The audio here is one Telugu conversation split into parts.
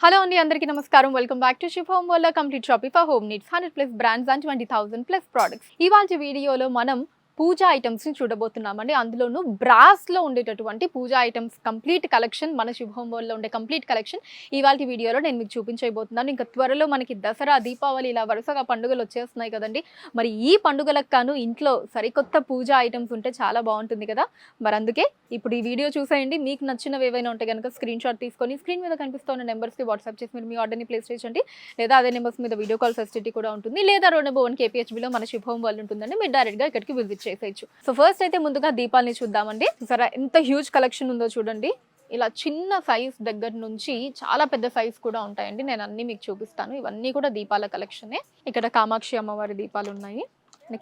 హలో అండి, అందరికీ నమస్కారం. Welcome back to shif home world complete shopping for home needs 100+ brands and 20,000+ products. ఇవాల్టి వీడియోలో మనం పూజా ఐటమ్స్ ని చూడబోతున్నామండి. అందులోనూ బ్రాస్ లో ఉండేటటువంటి పూజా ఐటమ్స్ కంప్లీట్ కలెక్షన్, మన షిఫ్ హోమ్ వరల్డ్ లో ఉండే కంప్లీట్ కలెక్షన్ ఇవాల్టి వీడియోలో నేను మీకు చూపించబోతున్నాను. ఇంకా త్వరలో మనకి దసరా, దీపావళి ఇలా వరుసగా పండుగలు వచ్చేస్తున్నాయి కదండి. మరి ఈ పండుగలకు కాను ఇంట్లో సరికొత్త పూజా ఐటమ్స్ ఉంటే చాలా బాగుంటుంది కదా. మరి అందుకే ఇప్పుడు ఈ వీడియో చూసేయండి. మీకు నచ్చినవి ఏవైనా ఉంటే కనుక స్క్రీన్ షాట్ తీసుకొని స్క్రీన్ మీద కనిపిస్తున్న నెంబర్స్కి వాట్సాప్ చేసి మీరు మీ ఆర్డర్ని ప్లేస్ చేయండి. లేదా అదే నెంబర్స్ మీద వీడియో కాల్ ఫెసిలిటీ కూడా ఉంటుంది. లేదా 2/1 KPHBలో మన షిఫ్ హోమ్ వరల్డ్ ఉంటుందండి. మీరు డైరెక్ట్గా ఇక్కడికి విజిట్ చేసేయచ్చు. సో ఫస్ట్ అయితే ముందుగా దీపాలని చూద్దామండి. సరే, ఎంత హ్యూజ్ కలెక్షన్ ఉందో చూడండి. ఇలా చిన్న సైజ్ దగ్గర నుంచి చాలా పెద్ద సైజ్ కూడా ఉంటాయండి. నేను అన్ని మీకు చూపిస్తాను. ఇవన్నీ కూడా దీపాల కలెక్షనే. ఇక్కడ కామాక్షి అమ్మవారి దీపాలు ఉన్నాయి.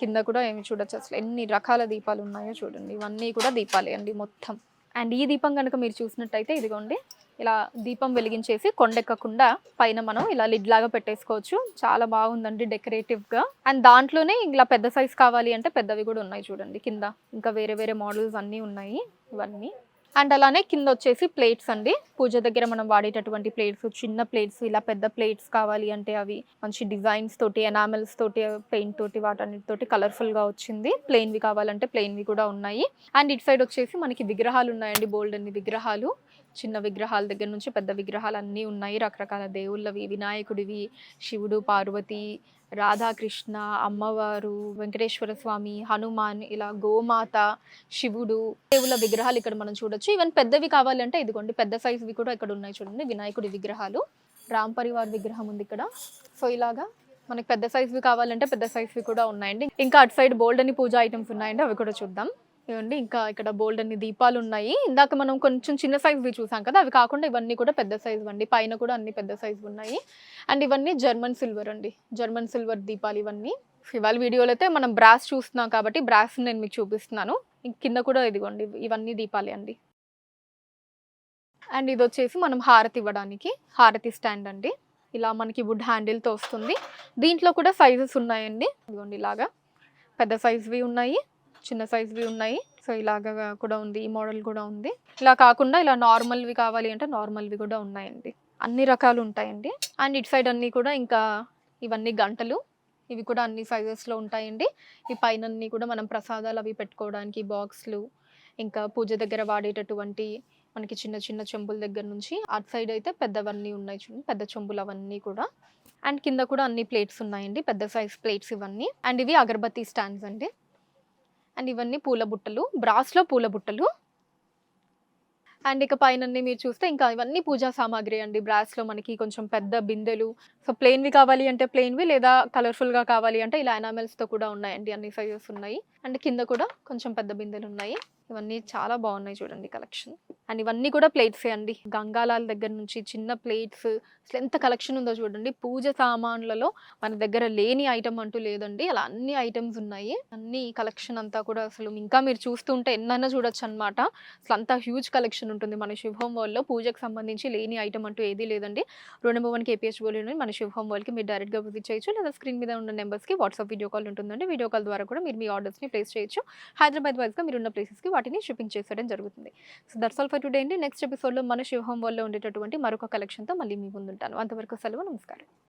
కింద కూడా ఏమి చూడొచ్చు, అసలు ఎన్ని రకాల దీపాలు ఉన్నాయో చూడండి. ఇవన్నీ కూడా దీపాలే అండి మొత్తం. అండ్ ఈ దీపం కనుక మీరు చూసినట్టయితే ఇదిగోండి, ఇలా దీపం వెలిగించేసి కొండెక్కకుండా పైన మనం ఇలా లిడ్ లాగా పెట్టేసుకోవచ్చు. చాలా బాగుందండి డెకరేటివ్గా. అండ్ దాంట్లోనే ఇలా పెద్ద సైజ్ కావాలి అంటే పెద్దవి కూడా ఉన్నాయి చూడండి కింద. ఇంకా వేరే వేరే మోడల్స్ అన్నీ ఉన్నాయి ఇవన్నీ. అండ్ అలానే కింద వచ్చేసి ప్లేట్స్ అండి. పూజ దగ్గర మనం వాడేటటువంటి ప్లేట్స్, చిన్న ప్లేట్స్, ఇలా పెద్ద ప్లేట్స్ కావాలి అంటే అవి మంచి డిజైన్స్ తోటి, ఎనామెల్స్ తోటి, పెయింట్ తోటి, వాటన్నిటితోటి కలర్ఫుల్గా వచ్చింది. ప్లెయిన్వి కావాలంటే ప్లెయిన్వి కూడా ఉన్నాయి. అండ్ ఇటు సైడ్ వచ్చేసి మనకి విగ్రహాలు ఉన్నాయండి, బోల్డ్ అన్ని విగ్రహాలు. చిన్న విగ్రహాల దగ్గర నుంచి పెద్ద విగ్రహాలు అన్నీ ఉన్నాయి. రకరకాల దేవుళ్ళవి, వినాయకుడివి, శివుడు, పార్వతి, రాధాకృష్ణ, అమ్మవారు, వెంకటేశ్వర స్వామి, హనుమాన్, ఇలా గోమాత, శివుడు, దేవుళ్ళ విగ్రహాలు ఇక్కడ మనం చూడొచ్చు. ఈవెన్ పెద్దవి కావాలంటే ఇదిగోండి పెద్ద సైజువి కూడా ఇక్కడ ఉన్నాయి చూడండి. వినాయకుడి విగ్రహాలు, రామ్ పరివార్ విగ్రహం ఉంది ఇక్కడ. సో ఇలాగా మనకి పెద్ద సైజువి కావాలంటే పెద్ద సైజువి కూడా ఉన్నాయండి. ఇంకా అటు సైడ్ బోల్డ్ అని పూజా ఐటమ్స్ ఉన్నాయండి, అవి కూడా చూద్దాం. ఇవ్వండి, ఇంకా ఇక్కడ బోల్డ్ అన్ని దీపాలు ఉన్నాయి. ఇందాక మనం కొంచెం చిన్న సైజువి చూసాం కదా, అవి కాకుండా ఇవన్నీ కూడా పెద్ద సైజు అండి. పైన కూడా అన్ని పెద్ద సైజు ఉన్నాయి. అండ్ ఇవన్నీ జర్మన్ సిల్వర్ అండి, జర్మన్ సిల్వర్ దీపాలు ఇవన్నీ. ఇవాళ వీడియోలో అయితే మనం బ్రాస్ చూస్తున్నాం కాబట్టి బ్రాస్ నేను మీకు చూపిస్తున్నాను. కింద కూడా ఇదిగోండి, ఇవన్నీ దీపాలే అండి. అండ్ ఇది వచ్చేసి మనం హారతి ఇవ్వడానికి హారతి స్టాండ్ అండి. ఇలా మనకి వుడ్ హ్యాండిల్తో వస్తుంది. దీంట్లో కూడా సైజెస్ ఉన్నాయండి. ఇదిగోండి ఇలాగా పెద్ద సైజువి ఉన్నాయి, చిన్న సైజువి ఉన్నాయి. సో ఇలాగా కూడా ఉంది, ఈ మోడల్ కూడా ఉంది. ఇలా కాకుండా ఇలా నార్మల్వి కావాలి అంటే నార్మల్వి కూడా ఉన్నాయండి. అన్ని రకాలు ఉంటాయండి. అండ్ ఇటు సైడ్ అన్నీ కూడా ఇంకా ఇవన్నీ గంటలు, ఇవి కూడా అన్ని సైజెస్లో ఉంటాయండి. ఈ పైన అన్నీ కూడా మనం ప్రసాదాలు అవి పెట్టుకోవడానికి బాక్స్లు, ఇంకా పూజ దగ్గర వాడేటటువంటి మనకి చిన్న చిన్న చెంబుల దగ్గర నుంచి అటు సైడ్ అయితే పెద్దవన్నీ ఉన్నాయి చూడండి, పెద్ద చెంబులు అవన్నీ కూడా. అండ్ కింద కూడా అన్ని ప్లేట్స్ ఉన్నాయండి, పెద్ద సైజ్ ప్లేట్స్ ఇవన్నీ. అండ్ ఇవి అగరబత్తి స్టాండ్స్ అండి. అండ్ ఇవన్నీ పూల బుట్టలు, బ్రాస్లో పూల బుట్టలు. అండ్ ఇక పైన మీరు చూస్తే ఇంకా ఇవన్నీ పూజా సామాగ్రి అండి. బ్రాస్లో మనకి కొంచెం పెద్ద బిందెలు. సో ప్లెయిన్వి కావాలి అంటే ప్లెయిన్వి, లేదా కలర్ఫుల్గా కావాలి అంటే ఇలా ఎనామెల్స్తో కూడా ఉన్నాయండి, అన్ని సైజెస్ ఉన్నాయి. అండ్ కింద కూడా కొంచెం పెద్ద బిందెలు ఉన్నాయి. ఇవన్నీ చాలా బాగున్నాయి చూడండి కలెక్షన్. అండ్ ఇవన్నీ కూడా ప్లేట్సే అండి. గంగాలాల దగ్గర నుంచి చిన్న ప్లేట్స్, అసలు ఎంత కలెక్షన్ ఉందో చూడండి. పూజ సామాన్లలో మన దగ్గర లేని ఐటమ్ అంటూ లేదండి, అలా అన్ని ఐటమ్స్ ఉన్నాయి. అన్ని కలెక్షన్ అంతా కూడా అసలు ఇంకా మీరు చూస్తుంటే ఎన్నైనా చూడొచ్చు అనమాట. అసలు అంత హ్యూజ్ కలెక్షన్ ఉంటుంది మన షివ్ హోమ్ వరల్డ్లో. పూజకు సంబంధించి లేని ఐటమ్ అంటూ ఏదీ లేదండి. 2/1 KPHBలోని మన షివ్ హోమ్ వరల్డ్కి మీరు డైరెక్ట్గా విజిట్ చేయొచ్చు. లేదా స్క్రీన్ మీద ఉన్న నెంబర్స్కి వాట్సాప్ వీడియో కాల్ ఉంటుందండి. వీడియో కాల్ ద్వారా కూడా మీరు మీ ఆర్డర్స్ని ప్లేస్ చేయొచ్చు. హైదరాబాద్ వైజ్గా మీరు ఉన్న ప్లేసెస్కి వాటిని షిప్పింగ్ చేసేయడం జరుగుతుంది. So that's all for today అండి. నెక్స్ట్ ఎపిసోడ్లో మన షివ్ హోమ్ వరల్డ్లో ఉండేటటువంటి మరొక కలెక్షన్తో మళ్ళీ మీ ముందుంటాను. అంతవరకు సెలవు, నమస్కారం.